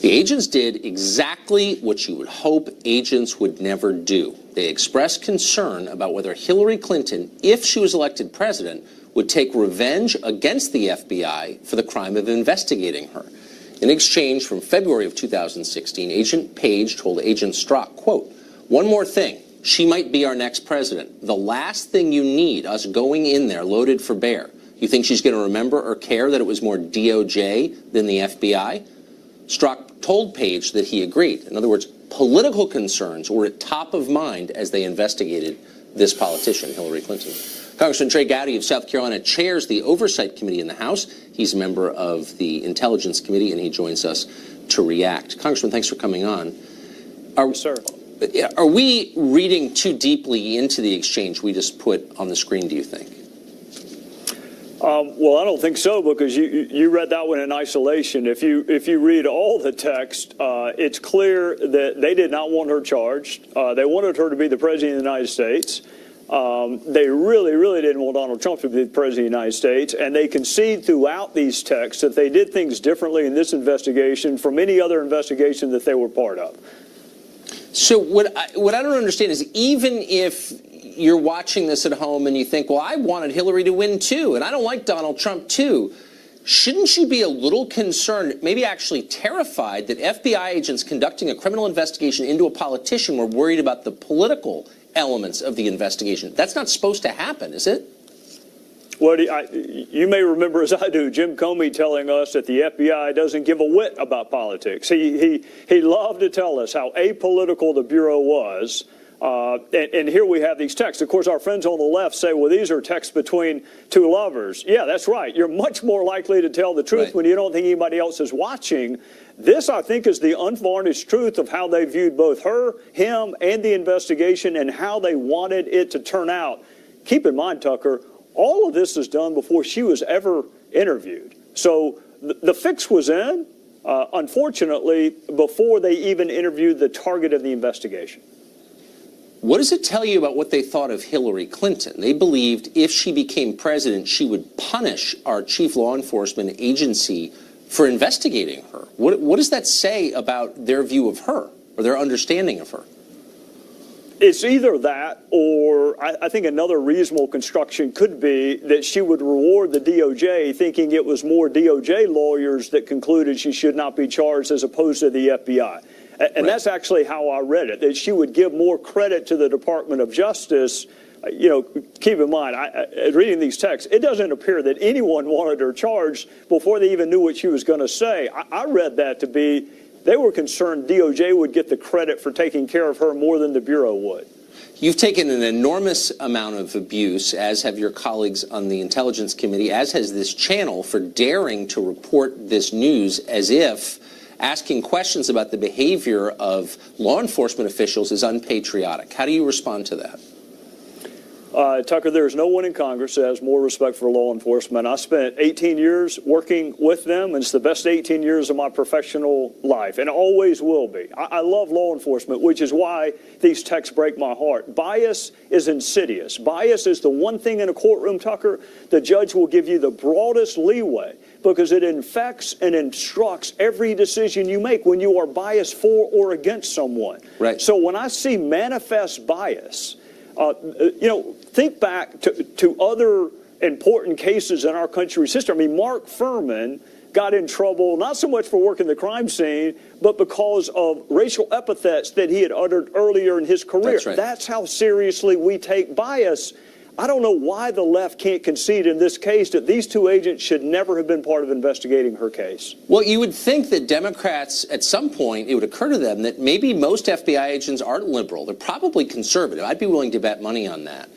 The agents did exactly what you would hope agents would never do. They expressed concern about whether Hillary Clinton, if she was elected president, would take revenge against the FBI for the crime of investigating her. In exchange, from February of 2016, Agent Page told Agent Strzok, quote, "One more thing. She might be our next president. The last thing you need, us going in there loaded for bear. You think she's going to remember or care that it was more DOJ than the FBI?" Strzok told Page that he agreed. In other words, political concerns were at top of mind as they investigated this politician, Hillary Clinton. Congressman Trey Gowdy of South Carolina chairs the Oversight Committee in the House. He's a member of the Intelligence Committee, and he joins us to react. Congressman, thanks for coming on. Sir. Are we reading too deeply into the exchange we just put on the screen, do you think? Well, I don't think so, because you read that one in isolation. If you read all the text, it's clear that they did not want her charged. They wanted her to be the president of the United States. They really, really didn't want Donald Trump to be the president of the United States. And they concede throughout these texts that they did things differently in this investigation from any other investigation that they were part of. So what I don't understand is, even if you're watching this at home and you think, well, I wanted Hillary to win too, and I don't like Donald Trump too, shouldn't you be a little concerned, maybe actually terrified, that FBI agents conducting a criminal investigation into a politician were worried about the political elements of the investigation? That's not supposed to happen, is it? Well, you may remember, as I do, Jim Comey telling us that the FBI doesn't give a whit about politics. He loved to tell us how apolitical the Bureau was. And here we have these texts. Of course, our friends on the left say, well, these are texts between two lovers. Yeah, that's right. You're much more likely to tell the truth when you don't think anybody else is watching. This, I think, is the unvarnished truth of how they viewed both her, him, and the investigation, and how they wanted it to turn out. Keep in mind, Tucker, all of this is done before she was ever interviewed. So the fix was in, unfortunately, before they even interviewed the target of the investigation. What does it tell you about what they thought of Hillary Clinton? They believed if she became president, she would punish our chief law enforcement agency for investigating her. What does that say about their view of her or their understanding of her? It's either that, or I think another reasonable construction could be that she would reward the DOJ, thinking it was more DOJ lawyers that concluded she should not be charged as opposed to the FBI. And that's actually how I read it, that she would give more credit to the Department of Justice. You know, keep in mind, reading these texts, it doesn't appear that anyone wanted her charged before they even knew what she was going to say. I read that to be, they were concerned DOJ would get the credit for taking care of her more than the Bureau would. You've taken an enormous amount of abuse, as have your colleagues on the Intelligence Committee, as has this channel, for daring to report this news as if asking questions about the behavior of law enforcement officials is unpatriotic. How do you respond to that? Tucker, there's no one in Congress that has more respect for law enforcement. I spent 18 years working with them, and it's the best 18 years of my professional life, and always will be. I love law enforcement, which is why these texts break my heart. Bias is insidious. Bias is the one thing in a courtroom, Tucker, the judge will give you the broadest leeway, because it infects and instructs every decision you make when you are biased for or against someone. Right. So when I see manifest bias, think back to other important cases in our country's history. I mean, Mark Furman got in trouble not so much for working the crime scene, but because of racial epithets that he had uttered earlier in his career. That's right. That's how seriously we take bias. I don't know why the left can't concede in this case that these two agents should never have been part of investigating her case. Well, you would think that Democrats, at some point, it would occur to them that maybe most FBI agents aren't liberal. They're probably conservative. I'd be willing to bet money on that.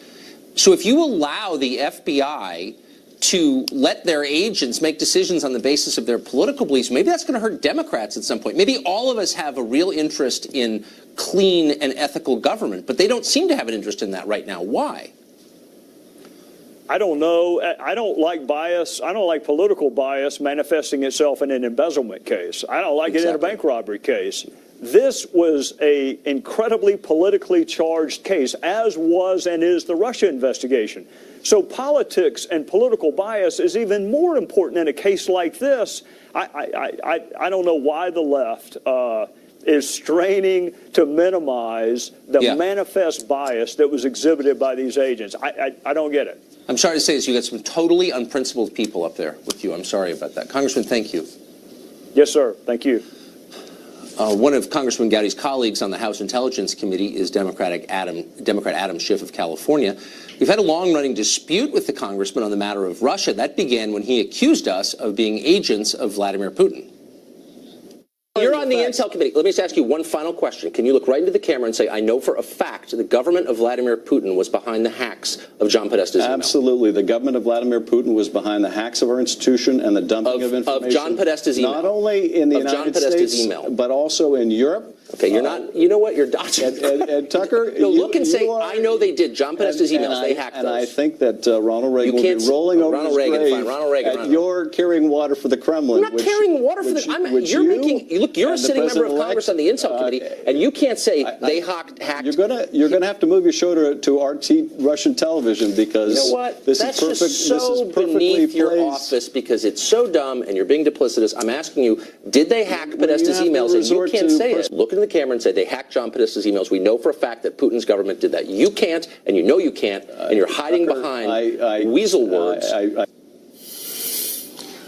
So if you allow the FBI to let their agents make decisions on the basis of their political beliefs, maybe that's going to hurt Democrats at some point. Maybe all of us have a real interest in clean and ethical government, but they don't seem to have an interest in that right now. Why? I don't know. I don't like bias. I don't like political bias manifesting itself in an embezzlement case. I don't like it in a bank robbery case. this was a incredibly politically charged case, as was and is the Russia investigation. So politics and political bias is even more important in a case like this. I don't know why the left is straining to minimize the manifest bias that was exhibited by these agents. I don't get it. I'm sorry to say this, you got some totally unprincipled people up there with you. I'm sorry about that. Congressman, thank you. Yes, sir. Thank you. One of Congressman Gowdy's colleagues on the House Intelligence Committee is Democrat Adam Schiff of California. We've had a long-running dispute with the congressman on the matter of Russia. That began when he accused us of being agents of Vladimir Putin. You're on the Intel Committee. Let me just ask you one final question. Can you look right into the camera and say, I know for a fact the government of Vladimir Putin was behind the hacks of John Podesta's email? Absolutely. The government of Vladimir Putin was behind the hacks of our institution and the dumping of information. Of John Podesta's email. Not only in the United States, but also in Europe. Okay, you're not, you know what, you're dodging. And Tucker, no, look and say, I know they did. John Podesta's emails, they hacked those. And I think that Ronald Reagan will be rolling over his grave. You're carrying water for the Kremlin. I'm not carrying water for the, you're a sitting member of Congress on the Intel Committee, and you can't say they hacked. You're going to have to move your show to RT Russian television, because you know what? This That's is perfect. Just so this is perfectly beneath your placed. office, because it's so dumb and you're being duplicitous. I'm asking you, did they hack Podesta's emails? And you can't say it. Look into the camera and say they hacked John Podesta's emails. We know for a fact that Putin's government did that. You can't, and you know you can't, and you're hiding behind weasel words.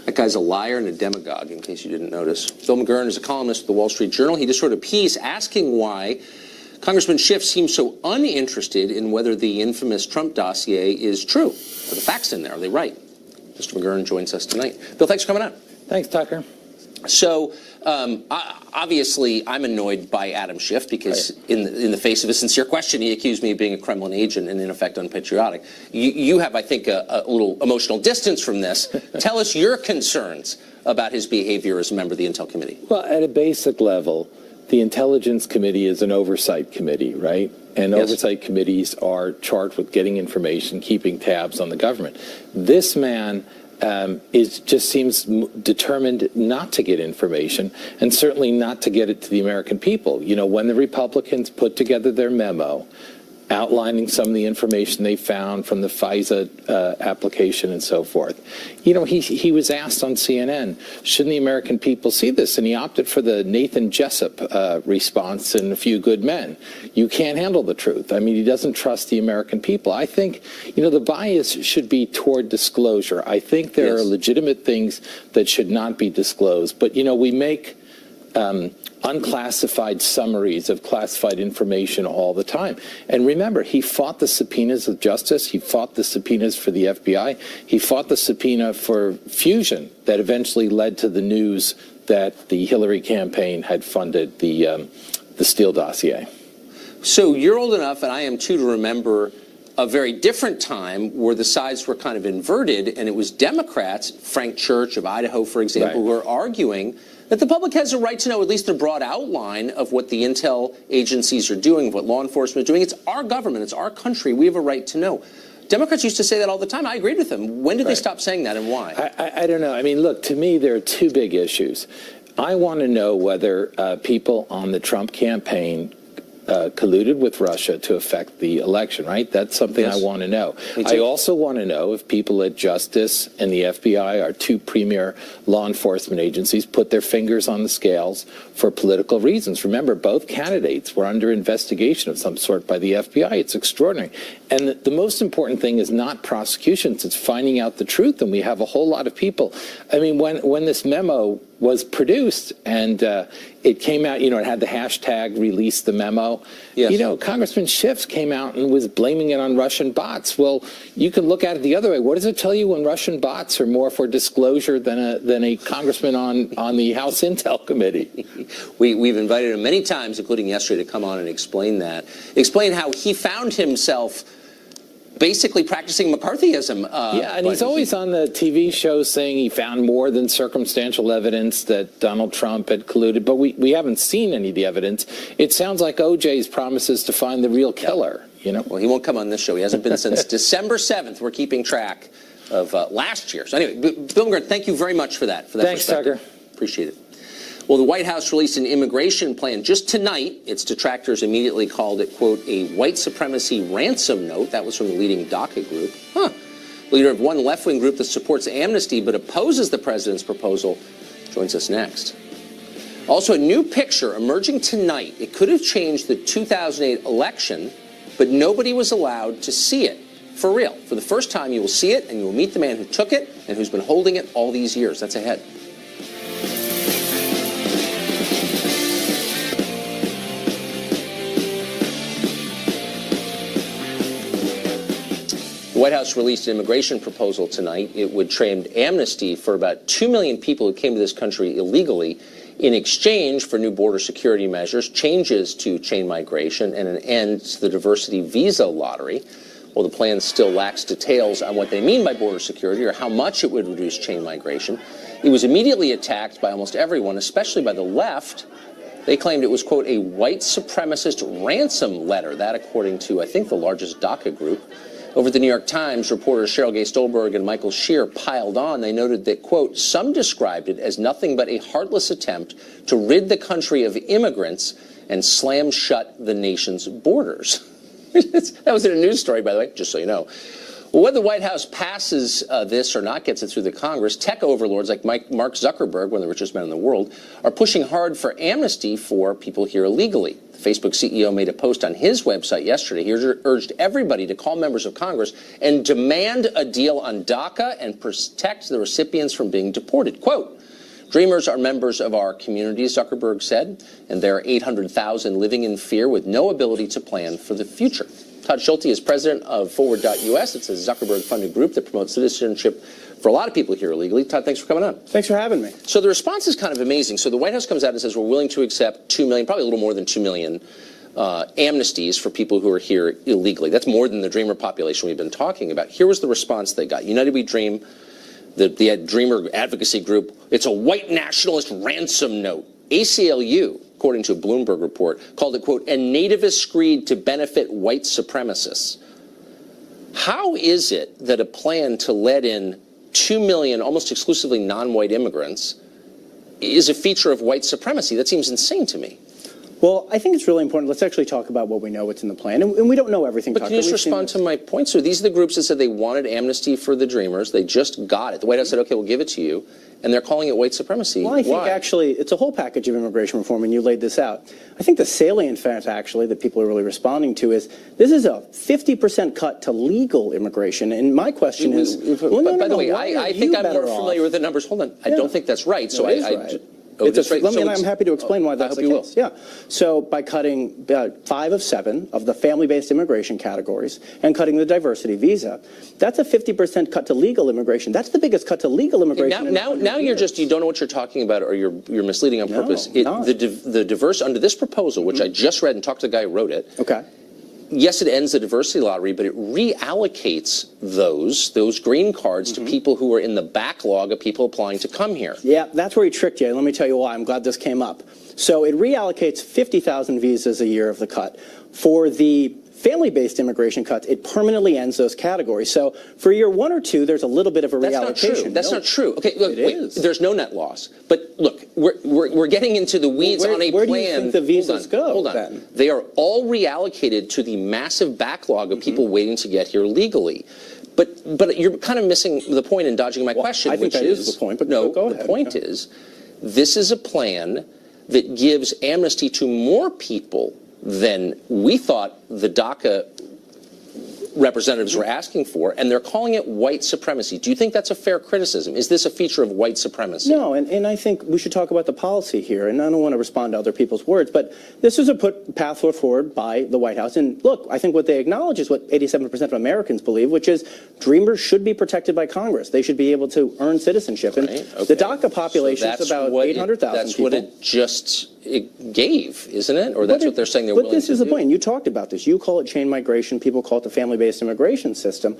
That guy's a liar and a demagogue, in case you didn't notice. Bill McGurn is a columnist at the Wall Street Journal. He just wrote a piece asking why Congressman Schiff seems so uninterested in whether the infamous Trump dossier is true. Are the facts in there? Are they right? Mr. McGurn joins us tonight. Bill, thanks for coming on. Thanks, Tucker. So, obviously, I'm annoyed by Adam Schiff because, in the face of a sincere question, he accused me of being a Kremlin agent and, in effect, unpatriotic. You have, I think, a little emotional distance from this. Tell us your concerns about his behavior as a member of the Intel Committee. Well, at a basic level, the Intelligence Committee is an oversight committee, right? And oversight committees are charged with getting information, keeping tabs on the government. This man just seems determined not to get information, and certainly not to get it to the American people. You know, when the Republicans put together their memo outlining some of the information they found from the FISA application and so forth, you know, he was asked on CNN, shouldn't the American people see this? And he opted for the Nathan Jessup response in A Few Good Men. You can't handle the truth. I mean, he doesn't trust the American people. I think, you know, the bias should be toward disclosure. I think there are legitimate things that should not be disclosed. But, you know, we make unclassified summaries of classified information all the time. And remember, he fought the subpoenas of justice. He fought the subpoenas for the FBI. He fought the subpoena for Fusion that eventually led to the news that the Hillary campaign had funded the Steele dossier. So you're old enough, and I am too, to remember a very different time where the sides were kind of inverted, and it was Democrats, Frank Church of Idaho, for example, who were arguing that the public has a right to know at least a broad outline of what the intel agencies are doing, what law enforcement is doing. It's our government. It's our country. We have a right to know. Democrats used to say that all the time. I agreed with them. When did they stop saying that, and why? I don't know. I mean, look, to me, there are two big issues. I want to know whether people on the Trump campaign colluded with Russia to affect the election, right? That's something I want to know. I also want to know if people at Justice and the FBI, our two premier law enforcement agencies, put their fingers on the scales for political reasons. Remember, both candidates were under investigation of some sort by the FBI. It's extraordinary. And the most important thing is not prosecutions, it's finding out the truth. And we have a whole lot of people. I mean, when this memo was produced and it came out, you know, it had the hashtag release the memo. You know, Congressman Schiff came out and was blaming it on Russian bots. Well, you can look at it the other way. What does it tell you when Russian bots are more for disclosure than a congressman on the House Intel Committee? We've invited him many times, including yesterday, to come on and explain that. Explain how he found himself basically practicing McCarthyism. And he's always on the TV shows saying he found more than circumstantial evidence that Donald Trump had colluded, but we haven't seen any of the evidence. It sounds like OJ's promises to find the real killer, you know? Well, he won't come on this show. He hasn't been since December 7th. We're keeping track of last year. So anyway, Bill McGurn, thank you very much for that. Thanks, Tucker. Appreciate it. Well, the White House released an immigration plan just tonight. Its detractors immediately called it, quote, a white supremacy ransom note. That was from the leading DACA group. Leader of one left-wing group that supports amnesty but opposes the president's proposal joins us next. Also, a new picture emerging tonight. It could have changed the 2008 election, but nobody was allowed to see it. For real. For the first time, you will see it, and you will meet the man who took it and who's been holding it all these years. That's ahead. The White House released an immigration proposal tonight. It would trade amnesty for about 2 million people who came to this country illegally in exchange for new border security measures, changes to chain migration, and an end to the diversity visa lottery. Well, the plan still lacks details on what they mean by border security or how much it would reduce chain migration. It was immediately attacked by almost everyone, especially by the left. They claimed it was, quote, a white supremacist ransom letter. That, according to, I think, the largest DACA group. Over at the New York Times, reporters Cheryl Gay Stolberg and Michael Shear piled on. They noted that, quote, some described it as nothing but a heartless attempt to rid the country of immigrants and slam shut the nation's borders. That was in a news story, by the way, just so you know. Well, whether the White House passes this or not, gets it through the Congress, tech overlords like Mark Zuckerberg, one of the richest men in the world, are pushing hard for amnesty for people here illegally. The Facebook CEO made a post on his website yesterday. He urged everybody to call members of Congress and demand a deal on DACA and protect the recipients from being deported. Quote, dreamers are members of our community, Zuckerberg said, and there are 800,000 living in fear with no ability to plan for the future. Todd Schulte is president of Forward.us. It's a Zuckerberg-funded group that promotes citizenship for a lot of people here illegally. Todd, thanks for coming on. Thanks for having me. So the response is kind of amazing. So the White House comes out and says we're willing to accept 2 million, probably a little more than 2 million amnesties for people who are here illegally. That's more than the Dreamer population we've been talking about. Here was the response they got. United We Dream, the Dreamer advocacy group, it's a white nationalist ransom note. ACLU, according to a Bloomberg report, called it, quote, a nativist screed to benefit white supremacists. How is it that a plan to let in 2 million almost exclusively non-white immigrants is a feature of white supremacy? That seems insane to me. Well, I think it's really important. Let's actually talk about what we know, what's in the plan. And we don't know everything. But can you just respond to my point? So these are the groups that said they wanted amnesty for the Dreamers. They just got it. The White House said, okay, we'll give it to you. And they're calling it white supremacy. Well, I think actually it's a whole package of immigration reform, and you laid this out. I think the salient fact, actually, that people are really responding to is this is a 50% cut to legal immigration. And my question is, well, by the way, I think I'm more familiar with the numbers. Hold on. I don't think that's right. So I'm happy to explain why that's the case. Yeah. So by cutting 5 of 7 of the family-based immigration categories and cutting the diversity visa, that's a 50% cut to legal immigration. That's the biggest cut to legal immigration. Now you're just, you don't know what you're talking about, or you're misleading on purpose. The diverse, under this proposal, which I just read and talked to the guy who wrote it. Okay. Yes, it ends the diversity lottery, but it reallocates those green cards to people who are in the backlog of people applying to come here. Yeah, that's where he tricked you. Let me tell you why. I'm glad this came up. So it reallocates 50,000 visas a year of the cut. For the family-based immigration cuts, it permanently ends those categories. So for year 1 or 2, there's a little bit of a reallocation. That's not true. Okay, look, wait, there's no net loss. But look, we're getting into the weeds on a plan. Where do you think the visas go? Hold on. Then? They are all reallocated to the massive backlog of people waiting to get here legally. But you're kind of missing the point and dodging my question. I think that is the point. But no, go ahead. The point is, this is a plan that gives amnesty to more people than we thought the DACA representatives were asking for, and they're calling it white supremacy. Do you think that's a fair criticism? Is this a feature of white supremacy? No, and I think we should talk about the policy here, and I don't want to respond to other people's words, but this is a path forward by the White House. And look, I think what they acknowledge is what 87% of Americans believe, which is Dreamers should be protected by Congress. They should be able to earn citizenship. And the DACA population is about 800,000 people. That's what it just gave, isn't it? Or that's what they're saying they're willing to do? But this is the point. You talked about this. You call it chain migration. People call it the family-based immigration system.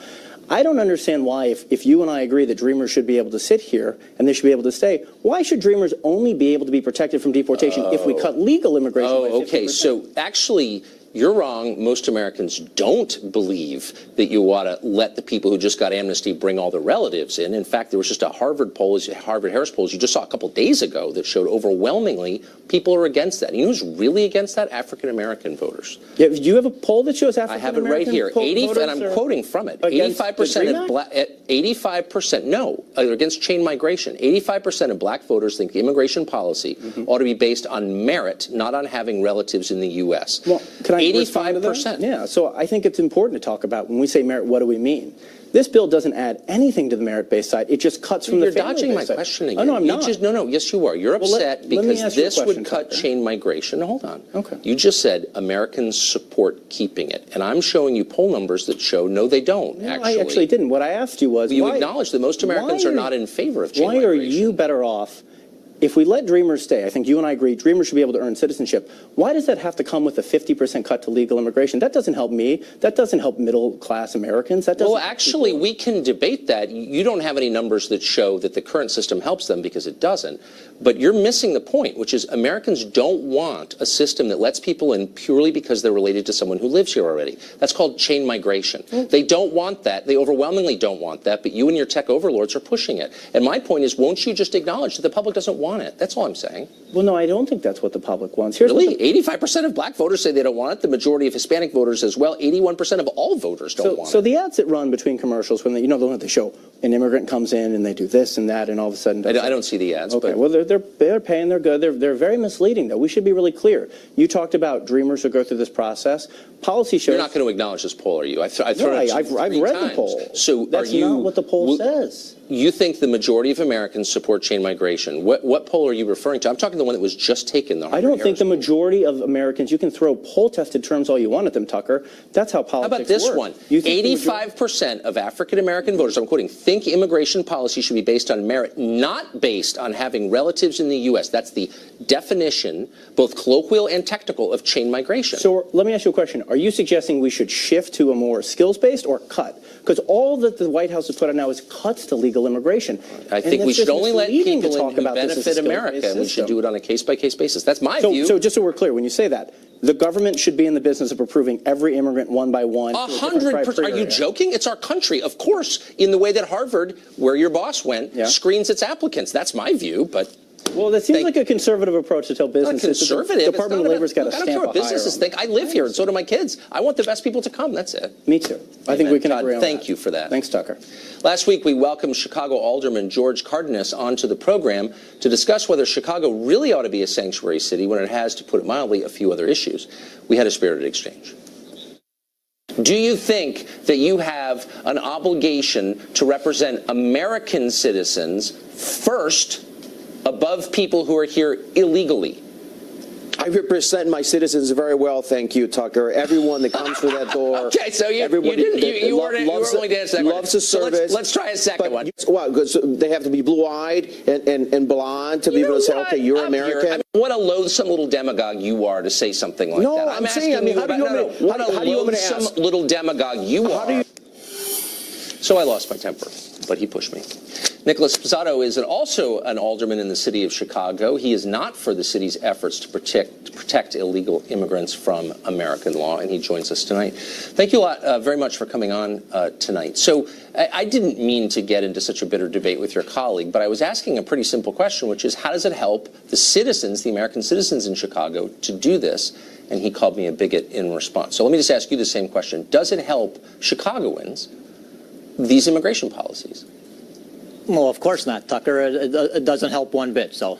I don't understand why, if you and I agree that Dreamers should be able to sit here and they should be able to stay, why should Dreamers only be able to be protected from deportation if we cut legal immigration by 50%? Okay. So actually, You're wrong. Most Americans don't believe that you ought to let the people who just got amnesty bring all their relatives in. In fact, there was just a Harvard Harris poll you just saw a couple days ago that showed overwhelmingly people are against that. You know who's really against that? African American voters. Yeah, do you have a poll that shows African American? I have it right here. 80, and I'm quoting from it. 85% of black. 85%. No, against chain migration. 85% of black voters think the immigration policy ought to be based on merit, not on having relatives in the U.S. Well, can I 85%. Yeah, so I think it's important to talk about when we say merit, what do we mean? This bill doesn't add anything to the merit-based side. It just cuts from the family-based side. You're dodging my question again. Oh, no, I'm not. No, yes, you are. You're upset because this would cut Tucker. chain migration. Hold on. Okay. You just said Americans support keeping it. And I'm showing you poll numbers that show, no, they don't, No, actually. I actually didn't. What I asked you was, you acknowledge that most Americans are not in favor of chain migration. Why are you better off? If we let Dreamers stay, I think you and I agree, Dreamers should be able to earn citizenship. Why does that have to come with a 50% cut to legal immigration? That doesn't help me. That doesn't help middle-class Americans. That doesn't. Well, actually, we can debate that. You don't have any numbers that show that the current system helps them because it doesn't. But you're missing the point, which is Americans don't want a system that lets people in purely because they're related to someone who lives here already. That's called chain migration. They don't want that. They overwhelmingly don't want that, but you and your tech overlords are pushing it. And my point is, won't you just acknowledge that the public doesn't want it? That's all I'm saying. Well, no, I don't think that's what the public wants. Here's really? 85% of black voters say they don't want it. The majority of Hispanic voters as well. 81% of all voters don't want it. So the ads that run between commercials, when the one that they show an immigrant comes in and they do this and that and all of a sudden. I don't see the ads. Okay, but well, they're paying, they're good. They're very misleading, though. We should be really clear. You talked about Dreamers who go through this process. Policy shows. You're not going to acknowledge this poll, are you? I've read the poll. So that's not what the poll says. You think the majority of Americans support chain migration. What poll are you referring to? I'm talking the one that was just taken. I don't think the majority of Americans, you can throw poll-tested terms all you want at them, Tucker. That's how politics works. How about this one? 85% of African-American voters, I'm quoting, think immigration policy should be based on merit, not based on having relatives in the U.S. That's the definition, both colloquial and technical, of chain migration. So let me ask you a question. Are you suggesting we should shift to a more skills-based or cut? Because all that the White House has put out now is cuts to legal immigration. I think we should only let people in who benefit America, and we should do it on a case-by-case basis. That's my view. So just so we're clear, when you say that, the government should be in the business of approving every immigrant one by one. 100%. Are you joking? It's our country, of course, in the way that Harvard, where your boss went, screens its applicants. That's my view, but... Well, that seems like a conservative approach to tell businesses. Conservative. The Department of Labor's got a stamp. I don't care what businesses think. I live here, and so do my kids. I want the best people to come. That's it. Me too. I think we can agree on that. Thank you for that. Thanks, Tucker. Last week, we welcomed Chicago Alderman George Cardenas onto the program to discuss whether Chicago really ought to be a sanctuary city when it has, to put it mildly, a few other issues. We had a spirited exchange. Do you think that you have an obligation to represent American citizens first, above people who are here illegally? I represent my citizens very well, thank you, Tucker. Everyone that comes through that door. Okay, so you weren't willing to answer that loves the service. Let's try a second one. Well, because they have to be blue-eyed and blonde to be able to say, okay, you're American. I mean, what a loathsome little demagogue you are to say something like that. No, I'm saying, I mean, how do you want me to ask? Little demagogue you are. So I lost my temper, but he pushed me. Nicholas Pizzato is also an alderman in the city of Chicago. He is not for the city's efforts to protect illegal immigrants from American law, and he joins us tonight. Thank you a lot, very much for coming on tonight. So I didn't mean to get into such a bitter debate with your colleague, but I was asking a pretty simple question, which is how does it help the citizens, the American citizens in Chicago, to do this? And he called me a bigot in response. So let me just ask you the same question. Does it help Chicagoans, these immigration policies? Well, of course not, Tucker. It doesn't help one bit, so.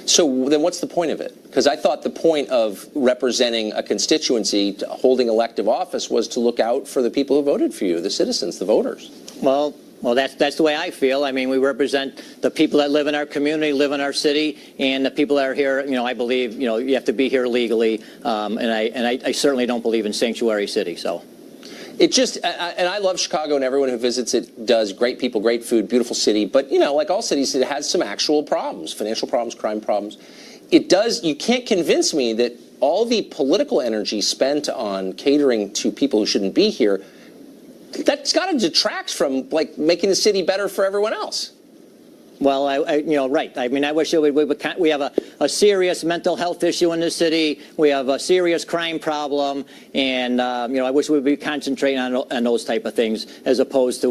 So then what's the point of it? Because I thought the point of representing a constituency, holding elective office, was to look out for the people who voted for you, the citizens, the voters. Well, that's the way I feel. I mean, we represent the people that live in our community, live in our city, and the people that are here. You know, I believe, you have to be here legally, and I certainly don't believe in sanctuary city, so. It just, and I love Chicago, and everyone who visits it does. Great people, great food, beautiful city. But, like all cities, it has some actual problems, financial problems, crime problems. It does, you can't convince me that all the political energy spent on catering to people who shouldn't be here, that's got to detract from, making the city better for everyone else. Well, right. I mean, I wish we have a serious mental health issue in the city. We have a serious crime problem, and I wish we'd be concentrating on those type of things as opposed to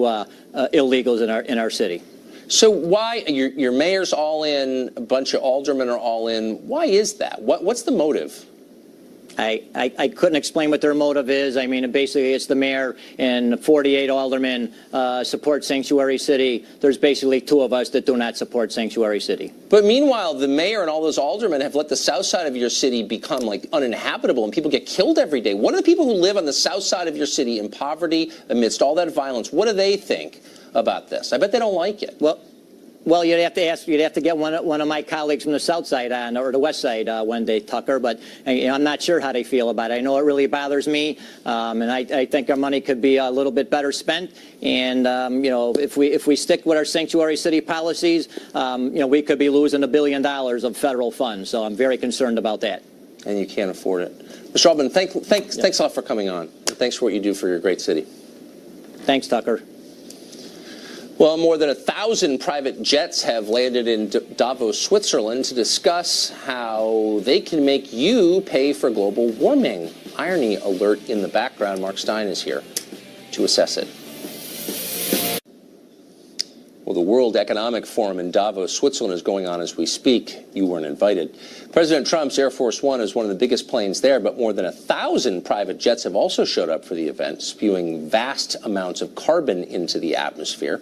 illegals in our city. So why your mayor's all in, a bunch of aldermen are all in? Why is that? What's the motive? I couldn't explain what their motive is. I mean, basically, it's the mayor and 48 aldermen support Sanctuary City. There's basically 2 of us that do not support Sanctuary City. But meanwhile, the mayor and all those aldermen have let the south side of your city become like uninhabitable, and people get killed every day. What do the people who live on the south side of your city in poverty amidst all that violence, what do they think about this? I bet they don't like it. Well, you'd have to get one of my colleagues from the south side on, or the west side one day, Tucker. But I'm not sure how they feel about it. I know it really bothers me, and I think our money could be a little bit better spent. And if we stick with our Sanctuary City policies, we could be losing $1 billion of federal funds. So I'm very concerned about that. And you can't afford it, Mr. Alban. Thanks a lot for coming on. Thanks for what you do for your great city. Thanks, Tucker. Well, more than 1,000 private jets have landed in Davos, Switzerland to discuss how they can make you pay for global warming. Irony alert in the background. Mark Stein is here to assess it. Well, the World Economic Forum in Davos, Switzerland is going on as we speak. You weren't invited. President Trump's Air Force One is one of the biggest planes there, but more than 1,000 private jets have also showed up for the event, spewing vast amounts of carbon into the atmosphere.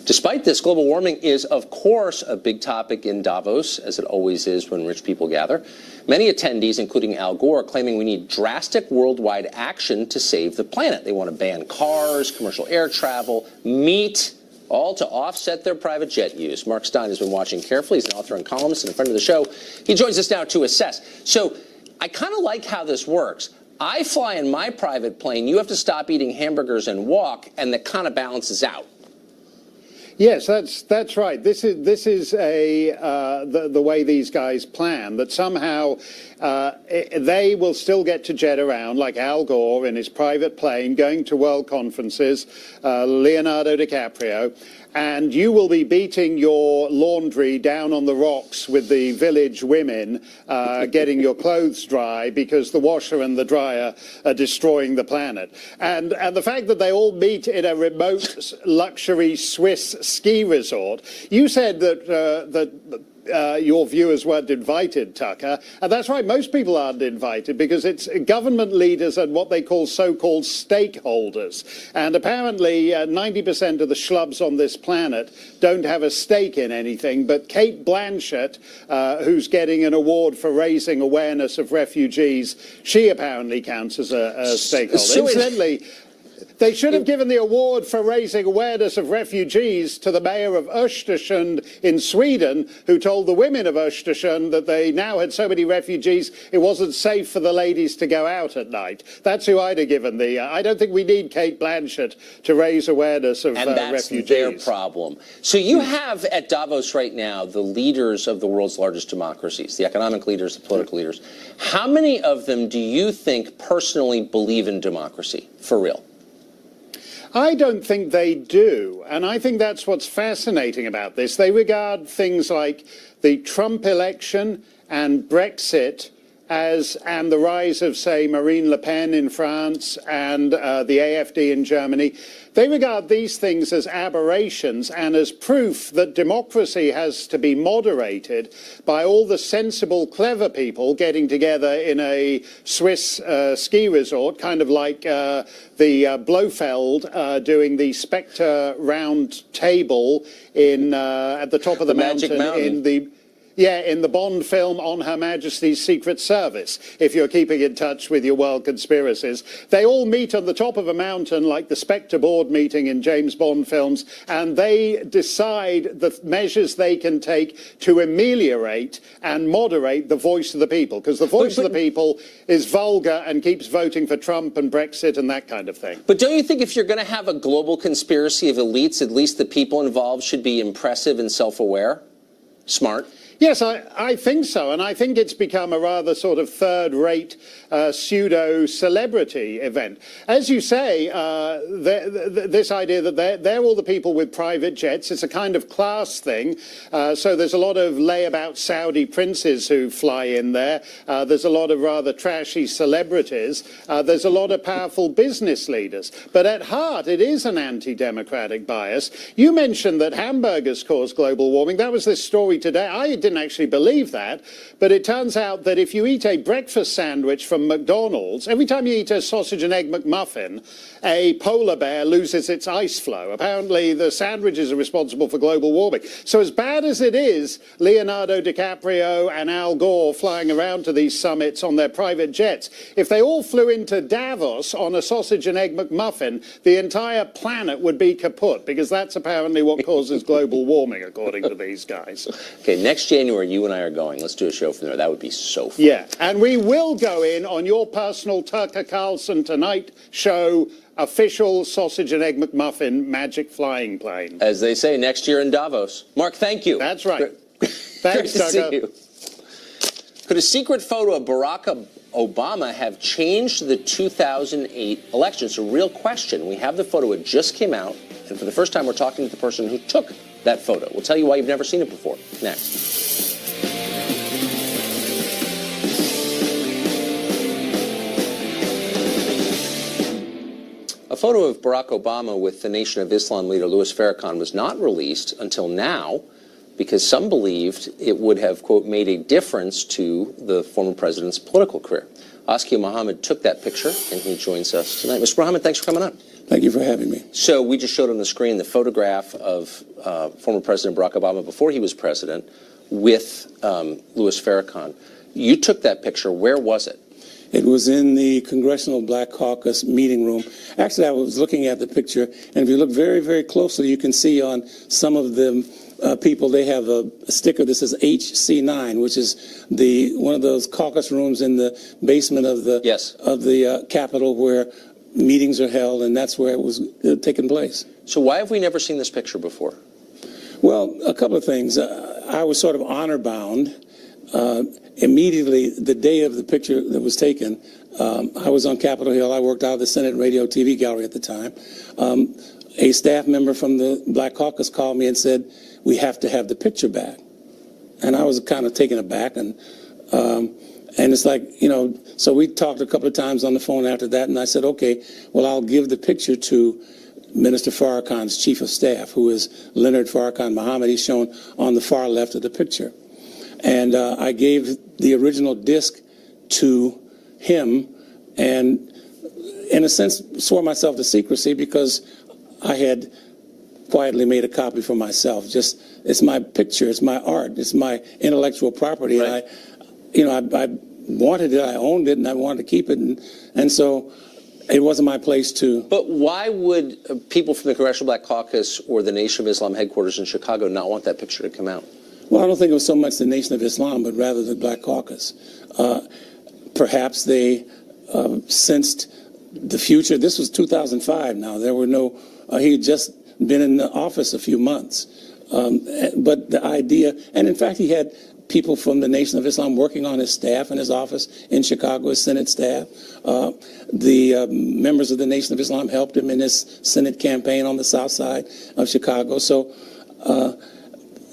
Despite this, global warming is, of course, a big topic in Davos, as it always is when rich people gather. Many attendees, including Al Gore, are claiming we need drastic worldwide action to save the planet. They want to ban cars, commercial air travel, meat, all to offset their private jet use. Mark Stein has been watching carefully. He's an author and columnist and a friend of the show. He joins us now to assess. So I kind of like how this works. I fly in my private plane. You have to stop eating hamburgers and walk, and that kind of balances out. Yes, that's right. This is the way these guys plan, that somehow they will still get to jet around like Al Gore in his private plane going to world conferences, Leonardo DiCaprio, and you will be beating your laundry down on the rocks with the village women, getting your clothes dry because the washer and the dryer are destroying the planet. And the fact that they all meet in a remote luxury Swiss ski resort. You said that your viewers weren't invited, Tucker. And that's right, most people aren't invited because it's government leaders and what they call so-called stakeholders. And apparently 90% of the schlubs on this planet don't have a stake in anything. But Kate Blanchett, who's getting an award for raising awareness of refugees, she apparently counts as a stakeholder. Incidentally, they should have given the award for raising awareness of refugees to the mayor of Östersund in Sweden, who told the women of Östersund that they now had so many refugees it wasn't safe for the ladies to go out at night. That's who I'd have given the. I don't think we need Kate Blanchett to raise awareness of refugees. And that's their problem. So you have at Davos right now the leaders of the world's largest democracies, the economic leaders, the political leaders. How many of them do you think personally believe in democracy, for real? I don't think they do, and I think that's what's fascinating about this. They regard things like the Trump election and Brexit and the rise of, say, Marine Le Pen in France and the AfD in Germany. They regard these things as aberrations and as proof that democracy has to be moderated by all the sensible, clever people getting together in a Swiss ski resort, kind of like the Blofeld doing the Spectre round table at the top of the mountain in the Bond film On Her Majesty's Secret Service, if you're keeping in touch with your world conspiracies. They all meet on the top of a mountain like the Spectre board meeting in James Bond films, and they decide the measures they can take to ameliorate and moderate the voice of the people, because the voice of the people is vulgar and keeps voting for Trump and Brexit and that kind of thing. But don't you think if you're going to have a global conspiracy of elites, at least the people involved should be impressive and self-aware? Smart? Yes, I think so. And I think it's become a rather sort of third-rate pseudo-celebrity event. As you say, this idea that they're all the people with private jets, it's a kind of class thing. So there's a lot of layabout Saudi princes who fly in there. There's a lot of rather trashy celebrities. There's a lot of powerful business leaders. But at heart, it is an anti-democratic bias. You mentioned that hamburgers cause global warming. That was this story today. I didn't actually believe that, but it turns out that if you eat a breakfast sandwich from McDonald's, every time you eat a sausage and egg McMuffin, a polar bear loses its ice flow. Apparently, the sandwiches are responsible for global warming. So as bad as it is, Leonardo DiCaprio and Al Gore flying around to these summits on their private jets, if they all flew into Davos on a sausage and egg McMuffin, the entire planet would be kaput, because that's apparently what causes global warming, according to these guys. Okay, next January, you and I are going. Let's do a show from there. That would be so fun. Yeah, and we will go in on your personal Tucker Carlson Tonight show, official sausage and egg McMuffin magic flying plane. As they say, next year in Davos. Mark, thank you. That's right. Thanks, Good to Tucker. see you. Could a secret photo of Barack Obama have changed the 2008 election? It's a real question. We have the photo. It just came out. And for the first time, we're talking to the person who took that photo. We'll tell you why you've never seen it before. Next. A photo of Barack Obama with the Nation of Islam leader Louis Farrakhan was not released until now because some believed it would have, quote, made a difference to the former president's political career. Askia Mohammed took that picture, and he joins us tonight. Mr. Mohammed, thanks for coming on. Thank you for having me. So we just showed on the screen the photograph of former President Barack Obama before he was president with Louis Farrakhan. You took that picture. Where was it? It was in the Congressional Black Caucus meeting room. Actually, I was looking at the picture, and if you look very, very closely, you can see on some of the people, they have a sticker that says HC9, which is one of those caucus rooms in the basement of the Capitol where meetings are held, and that's where it was taking place. So why have we never seen this picture before? Well, a couple of things. I was sort of honor bound. Immediately, the day of the picture that was taken, I was on Capitol Hill. I worked out of the Senate Radio TV Gallery at the time. A staff member from the Black Caucus called me and said, "We have to have the picture back." And I was kind of taken aback, and it's like, so we talked a couple of times on the phone after that, and I said, okay, well, I'll give the picture to Minister Farrakhan's chief of staff, who is Leonard Farrakhan Mohammed. He's shown on the far left of the picture. And I gave the original disc to him and, in a sense, swore myself to secrecy because I had quietly made a copy for myself. Just, it's my picture, it's my art, it's my intellectual property. Right. And I wanted it, I owned it, and I wanted to keep it. And so it wasn't my place to. But why would people from the Congressional Black Caucus or the Nation of Islam headquarters in Chicago not want that picture to come out? Well, I don't think it was so much the Nation of Islam, but rather the Black Caucus. Perhaps they sensed the future. This was 2005 now. There were no, he had just been in the office a few months. But the idea, and in fact, he had people from the Nation of Islam working on his staff in his office in Chicago, his Senate staff. The members of the Nation of Islam helped him in his Senate campaign on the south side of Chicago. So,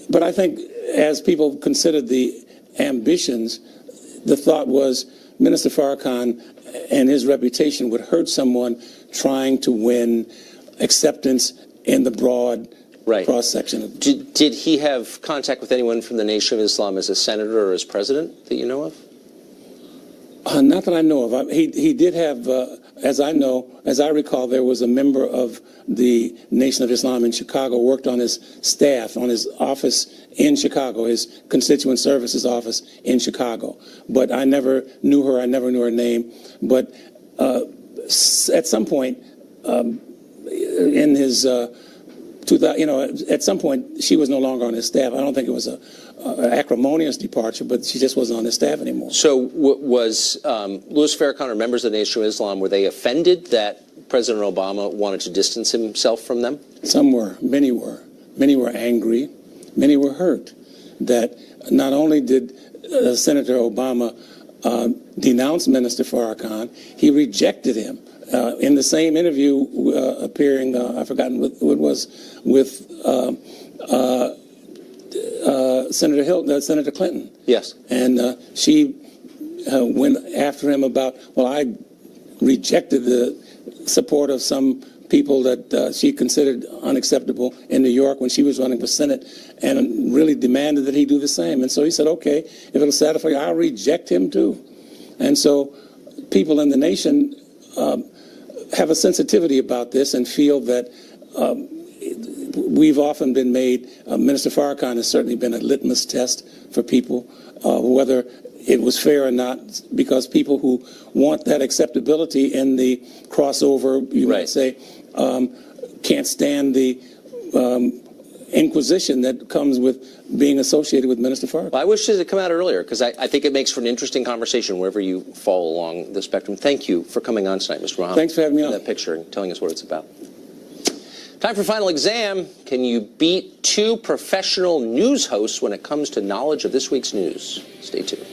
but I think as people considered the ambitions, the thought was Minister Farrakhan and his reputation would hurt someone trying to win acceptance in the broad cross-section. Did he have contact with anyone from the Nation of Islam as a senator or as president that you know of? Not that I know of. He did have, as I recall, there was a member of the Nation of Islam in Chicago worked on his staff, on his office in Chicago, his constituent services office in Chicago. But I never knew her. I never knew her name. But at some point in his 2000, at some point she was no longer on his staff. I don't think it was a acrimonious departure, but she just wasn't on his staff anymore. So was Louis Farrakhan or members of the Nation of Islam, were they offended that President Obama wanted to distance himself from them? Some were. Many were. Many were angry. Many were hurt that not only did Senator Obama denounce Minister Farrakhan, he rejected him. In the same interview appearing, I've forgotten what it was, with Senator Clinton. Yes. And she went after him about, well, I rejected the support of some people that she considered unacceptable in New York when she was running for Senate, and really demanded that he do the same. And so he said, okay, if it'll satisfy you, I'll reject him too. And so people in the nation have a sensitivity about this and feel that we've often been made, Minister Farrakhan has certainly been a litmus test for people, whether it was fair or not, because people who want that acceptability in the crossover, you might say, can't stand the inquisition that comes with being associated with Minister Farrakhan. Well, I wish it had come out earlier, because I think it makes for an interesting conversation wherever you fall along the spectrum. Thank you for coming on tonight, Mr. Muhammad. Thanks for having me on. That picture and telling us what it's about. Time for final exam. Can you beat two professional news hosts when it comes to knowledge of this week's news? Stay tuned.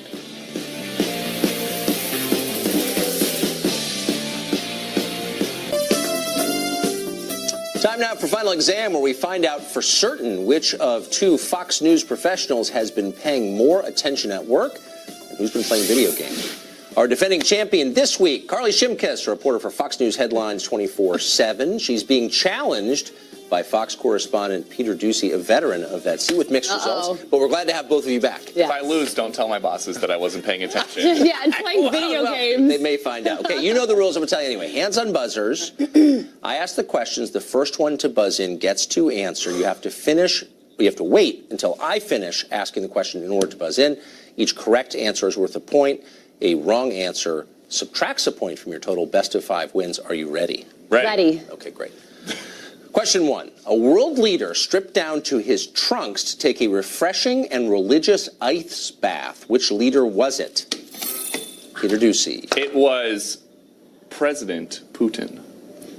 Time now for final exam, where we find out for certain which of two Fox News professionals has been paying more attention at work and who's been playing video games. Our defending champion this week, Carly Shimkus, a reporter for Fox News Headlines 24/7. She's being challenged by Fox correspondent Peter Doocy, a veteran of that seat, with mixed results. But we're glad to have both of you back. Yes. If I lose, don't tell my bosses that I wasn't paying attention. Yeah, and playing video games. They may find out. Okay, you know the rules. I'm going to tell you anyway. Hands on buzzers. I ask the questions. The first one to buzz in gets to answer. You have to finish. You have to wait until I finish asking the question in order to buzz in. Each correct answer is worth a point. A wrong answer subtracts a point from your total. Best of 5 wins. Are you ready? Ready. Okay, great. Question 1. A world leader stripped down to his trunks to take a refreshing and religious ice bath. Which leader was it? Peter Doocy. It was President Putin.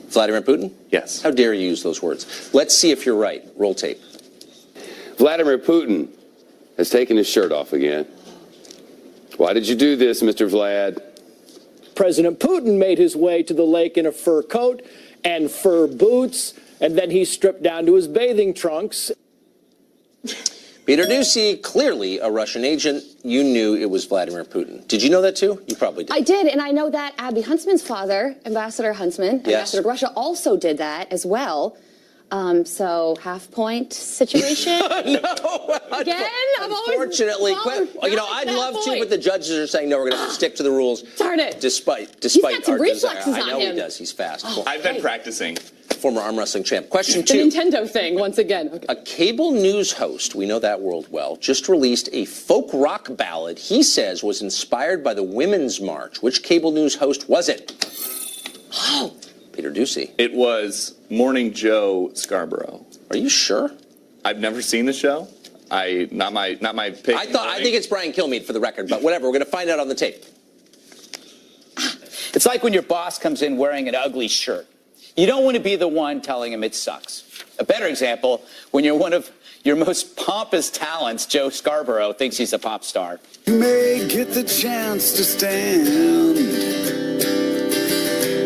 Vladimir Putin? Yes. How dare you use those words? Let's see if you're right. Roll tape. Vladimir Putin has taken his shirt off again. Why did you do this, Mr. Vlad? President Putin made his way to the lake in a fur coat and fur boots, and then he stripped down to his bathing trunks. Peter Doocy, clearly a Russian agent. You knew it was Vladimir Putin. Did you know that too? You probably did. I did, and I know that Abby Huntsman's father, Ambassador Huntsman, Ambassador to Russia, also did that as well. So half-point situation. No. Again? Unfortunately, you know, I'd love to, but the judges are saying, no, we're going to have to stick to the rules. Darn it. Despite He's got some our reflexes desire. on I know him. he does. He's fast. I've been practicing. Former arm wrestling champ. Question The 2. Nintendo thing, once again. Okay. A cable news host, we know that world well, just released a folk rock ballad he says was inspired by the Women's March. Which cable news host was it? Oh, Peter Doocy. It was Morning Joe Scarborough. Are you sure? I've never seen the show. Not my pick. I think it's Brian Kilmeade for the record, but whatever. We're going to find out on the tape. It's like when your boss comes in wearing an ugly shirt. You don't want to be the one telling him it sucks. A better example, when you're one of your most pompous talents, Joe Scarborough, thinks he's a pop star. You may get the chance to stand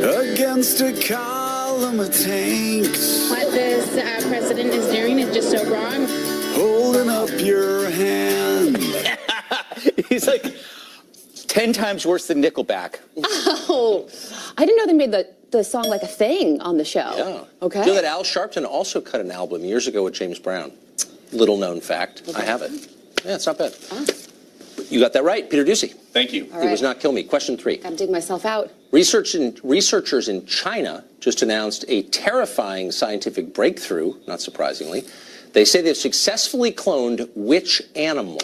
against a column of tanks. What this president is doing is just so wrong. Holding up your hand. He's like 10 times worse than Nickelback. Oh, I didn't know they made the song like a thing on the show. Yeah. Okay. Do you know that Al Sharpton also cut an album years ago with James Brown? Little known fact. Okay. I have it. Yeah, it's not bad. Oh. You got that right, Peter Doocy. Thank you. All right. It was not Kilmeade. Question 3. Gotta dig myself out. Researchers in China just announced a terrifying scientific breakthrough, not surprisingly. They say they've successfully cloned which animal?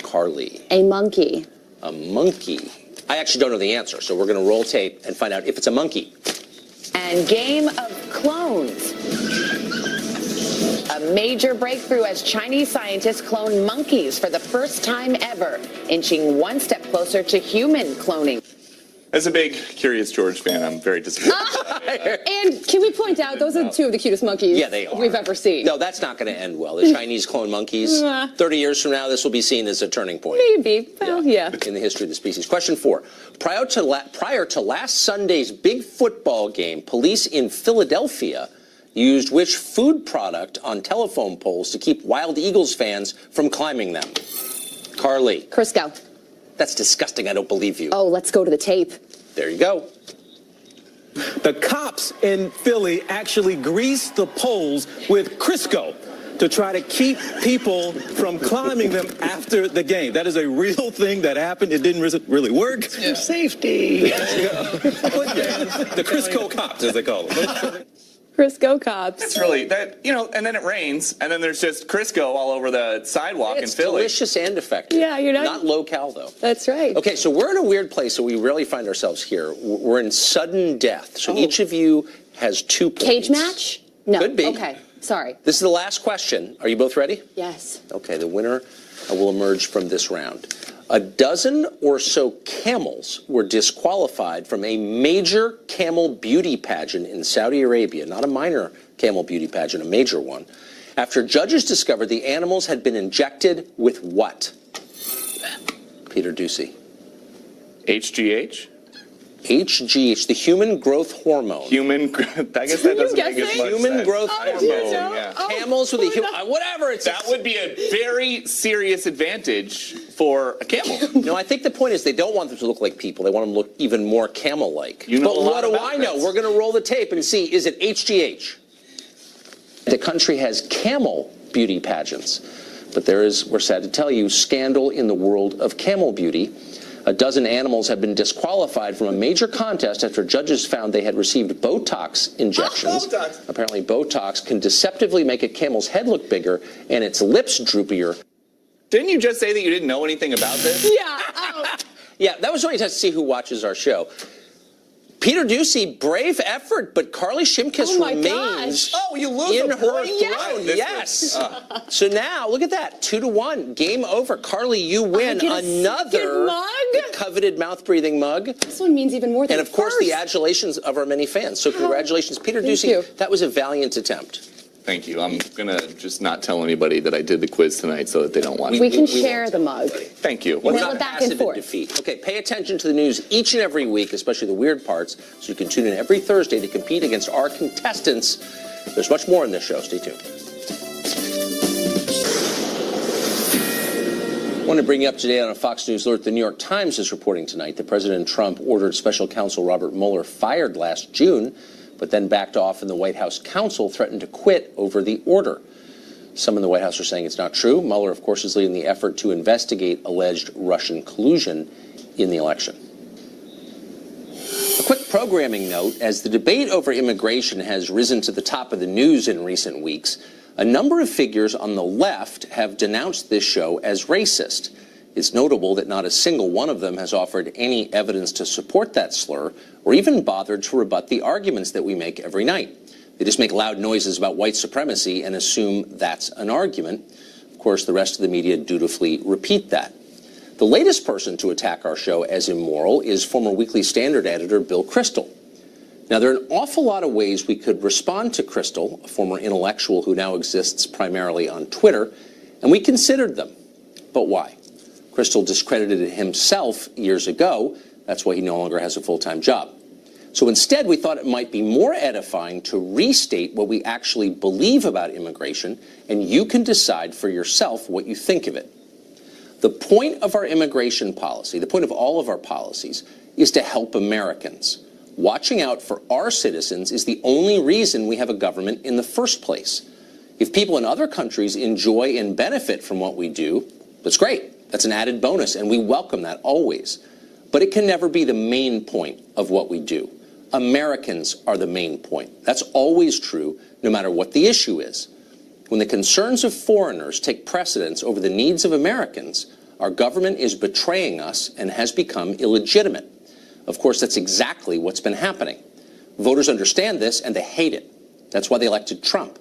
Carly. A monkey. A monkey. I actually don't know the answer, so we're going to roll tape and find out if it's a monkey. And Game of Clones. A major breakthrough as Chinese scientists clone monkeys for the first time ever, inching one step closer to human cloning. As a big Curious George fan, I'm very disappointed. And can we point out, those are two of the cutest monkeys we've ever seen. No, that's not going to end well. The Chinese clone monkeys. 30 years from now, this will be seen as a turning point. Maybe. Well, yeah. In the history of the species. Question 4. Prior to last Sunday's big football game, police in Philadelphia used which food product on telephone poles to keep Wild Eagles fans from climbing them? Carly. Crisco. That's disgusting. I don't believe you. Oh, let's go to the tape. There you go. The cops in Philly actually greased the poles with Crisco to try to keep people from climbing them after the game. That is a real thing that happened. It didn't really work. For safety. The Crisco cops, as they call them. Crisco cops. It's really that, and then it rains, and then there's just Crisco all over the sidewalk in Philly. It's delicious and effective. Yeah, you're not low-cal, though. That's right. Okay, so we're in a weird place, so we rarely find ourselves here. We're in sudden death. So each of you has 2 points. Cage match? No. Could be. Okay, sorry. This is the last question. Are you both ready? Yes. Okay, the winner will emerge from this round. A dozen or so camels were disqualified from a major camel beauty pageant in Saudi Arabia, not a minor camel beauty pageant, a major one, after judges discovered the animals had been injected with what? Peter Ducey. HGH? HGH, the human growth hormone. I guess that doesn't make as much Human sense. growth hormone. Camels with a whatever. That would be a very serious advantage for a camel. No, I think the point is they don't want them to look like people. They want them to look even more camel-like. You know but a lot what do about I know? this. We're going to roll the tape and see, is it HGH? The country has camel beauty pageants. But there is, we're sad to tell you, scandal in the world of camel beauty. A dozen animals have been disqualified from a major contest after judges found they had received Botox injections. Botox. Apparently, Botox can deceptively make a camel's head look bigger and its lips droopier. Didn't you just say that you didn't know anything about this? Yeah. Yeah, that was only to see who watches our show. Peter Ducey, brave effort, but Carly Shimkus remains you lose in a her point? throne. Yes. So now, look at that, 2-1, game over. Carly, you win another coveted mouth-breathing mug. This one means even more than And of course, the adulations of our many fans. So congratulations, Peter Ducey. That was a valiant attempt. Thank you. I'm going to just not tell anybody that I did the quiz tonight so that they don't watch it. We can share the mug. Thank you. Mail it back and forth. Defeat. Okay, pay attention to the news each and every week, especially the weird parts, so you can tune in every Thursday to compete against our contestants. There's much more in this show. Stay tuned. I want to bring you up to date on a Fox News alert. The New York Times is reporting tonight that President Trump ordered special counsel Robert Mueller fired last June, but then backed off, and the White House counsel threatened to quit over the order. Some in the White House are saying it's not true. Mueller, of course, is leading the effort to investigate alleged Russian collusion in the election. A quick programming note, as the debate over immigration has risen to the top of the news in recent weeks, a number of figures on the left have denounced this show as racist. It's notable that not a single one of them has offered any evidence to support that slur or even bothered to rebut the arguments that we make every night. They just make loud noises about white supremacy and assume that's an argument. Of course, the rest of the media dutifully repeat that. The latest person to attack our show as immoral is former Weekly Standard editor Bill Kristol. Now, there are an awful lot of ways we could respond to Kristol, a former intellectual who now exists primarily on Twitter, and we considered them. But why? Kristol discredited himself years ago. That's why he no longer has a full-time job. So instead, we thought it might be more edifying to restate what we actually believe about immigration, and you can decide for yourself what you think of it. The point of our immigration policy, the point of all of our policies, is to help Americans. Watching out for our citizens is the only reason we have a government in the first place. If people in other countries enjoy and benefit from what we do, that's great. That's an added bonus, and we welcome that always. But it can never be the main point of what we do. Americans are the main point. That's always true, no matter what the issue is. When the concerns of foreigners take precedence over the needs of Americans, our government is betraying us and has become illegitimate. Of course, that's exactly what's been happening. Voters understand this, and they hate it. That's why they elected Trump.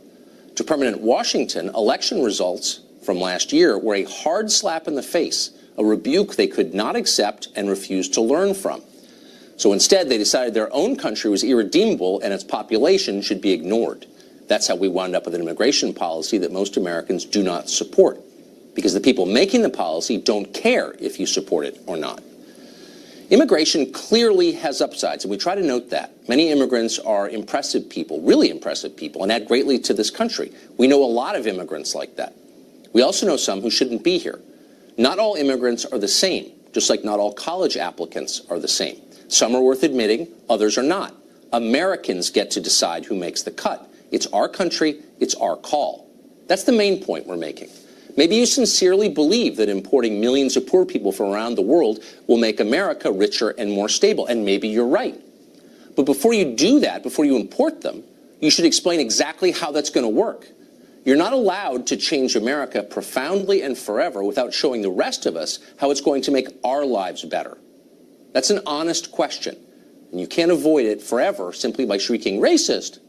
To permanent Washington, election results from last year were a hard slap in the face, a rebuke they could not accept and refuse to learn from. So instead, they decided their own country was irredeemable and its population should be ignored. That's how we wound up with an immigration policy that most Americans do not support, because the people making the policy don't care if you support it or not. Immigration clearly has upsides, and we try to note that. Many immigrants are impressive people, really impressive people, and add greatly to this country. We know a lot of immigrants like that. We also know some who shouldn't be here. Not all immigrants are the same, just like not all college applicants are the same. Some are worth admitting, others are not. Americans get to decide who makes the cut. It's our country, it's our call. That's the main point we're making. Maybe you sincerely believe that importing millions of poor people from around the world will make America richer and more stable, and maybe you're right. But before you do that, before you import them, you should explain exactly how that's going to work. You're not allowed to change America profoundly and forever without showing the rest of us how it's going to make our lives better. That's an honest question, and you can't avoid it forever simply by shrieking racist